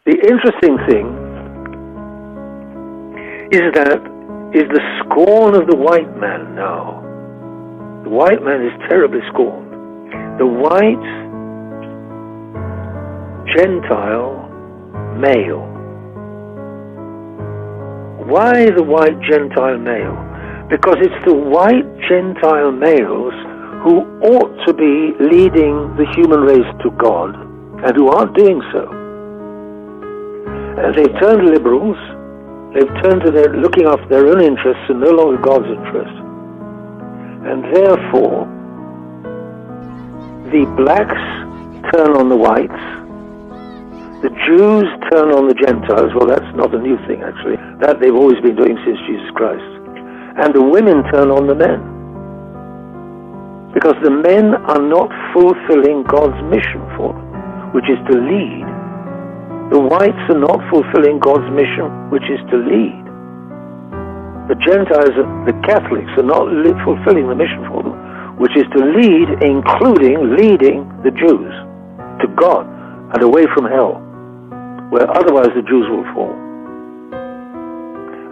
The interesting thing is the scorn of the white man now. The white man is terribly scorned. The white Gentile male. Why the white Gentile male? Because it's the white Gentile males who ought to be leading the human race to God, and who aren't doing so. And they've turned liberals, they've turned to their looking after their own interests and no longer God's interests. And therefore, the blacks turn on the whites, the Jews turn on the Gentiles. Well, that's not a new thing, actually. That they've always been doing since Jesus Christ. And the women turn on the men. Because the men are not fulfilling God's mission for them, which is to lead. The whites are not fulfilling God's mission, which is to lead. The Gentiles, the Catholics, are not fulfilling the mission for them, which is to lead, including leading the Jews to God and away from hell, where otherwise the Jews will fall.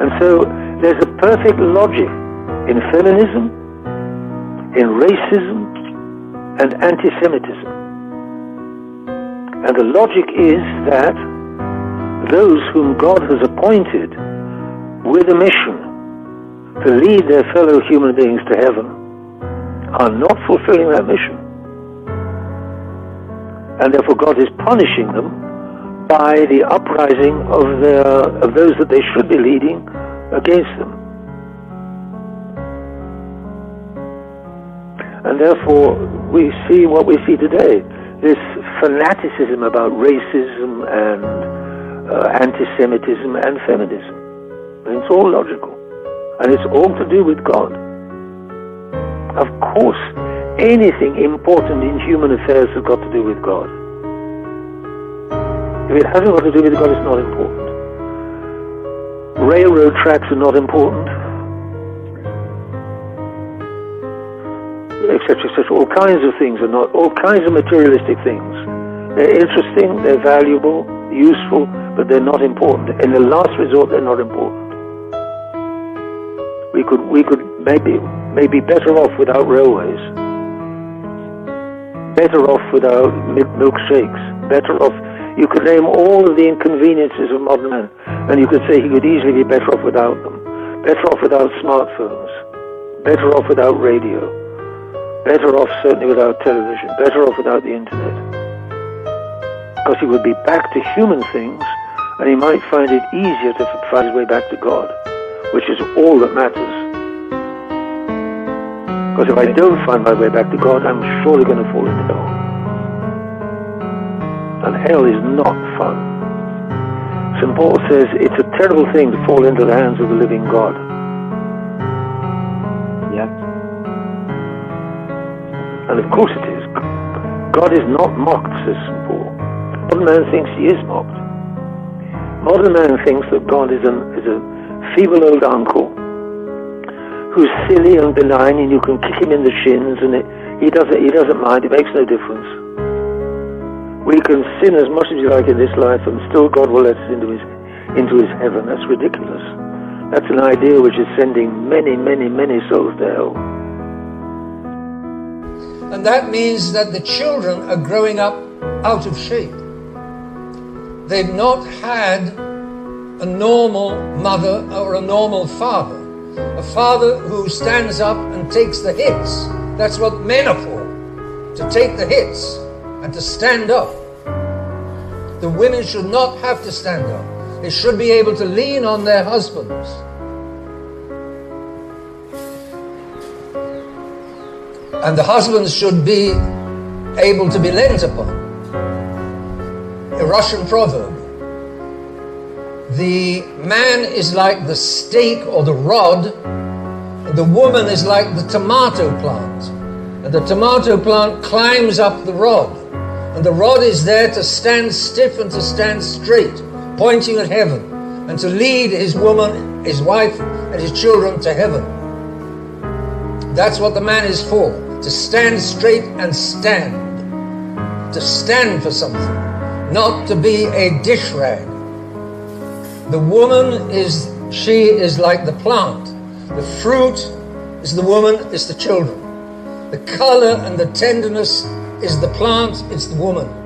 And so there's a perfect logic in feminism, in racism, and anti-Semitism. And the logic is that those whom God has appointed with a mission to lead their fellow human beings to heaven are not fulfilling that mission. And therefore God is punishing them by the uprising of those that they should be leading against them. And therefore we see what we see today, this fanaticism about racism and anti-Semitism and feminism. And it's all logical. And it's all to do with God. Of course, anything important in human affairs has got to do with God. If it hasn't got to do with God, it's not important. Railroad tracks are not important, etc., etc. All kinds of things are not, all kinds of materialistic things. They're interesting, they're valuable, useful, but they're not important. In the last resort, they're not important. We could maybe better off without railways, better off without milkshakes, better off. You could name all of the inconveniences of modern man, and you could say he could easily be better off without them. Better off without smartphones, better off without radio, better off certainly without television, better off without the internet. Because he would be back to human things, and he might find it easier to find his way back to God, which is all that matters. Because if I don't find my way back to God, I'm surely going to fall into hell. And hell is not fun. St. Paul says it's a terrible thing to fall into the hands of the living God. Yeah. And of course it is. God is not mocked, says St. Paul. Modern man thinks he is mocked. Modern man thinks that God is a feeble old uncle who's silly and benign, and you can kick him in the shins, and he doesn't mind. It makes no difference. We can sin as much as we like in this life, and still God will let us into his heaven. That's ridiculous. That's an idea which is sending many, many, many souls to hell. And that means that the children are growing up out of shape. They've not had a normal mother or a normal father. A father who stands up and takes the hits. That's what men are for, to take the hits and to stand up. The women should not have to stand up. They should be able to lean on their husbands. And the husbands should be able to be leant upon. A Russian proverb. The man is like the stake or the rod, and the woman is like the tomato plant. And the tomato plant climbs up the rod. And the rod is there to stand stiff and to stand straight, pointing at heaven, and to lead his woman, his wife, and his children to heaven. That's what the man is for, to stand straight and stand. To stand for something. not to be a dish rag. The woman she is like the plant. The fruit is the woman, is the children. The color and the tenderness is the plant, it's the woman.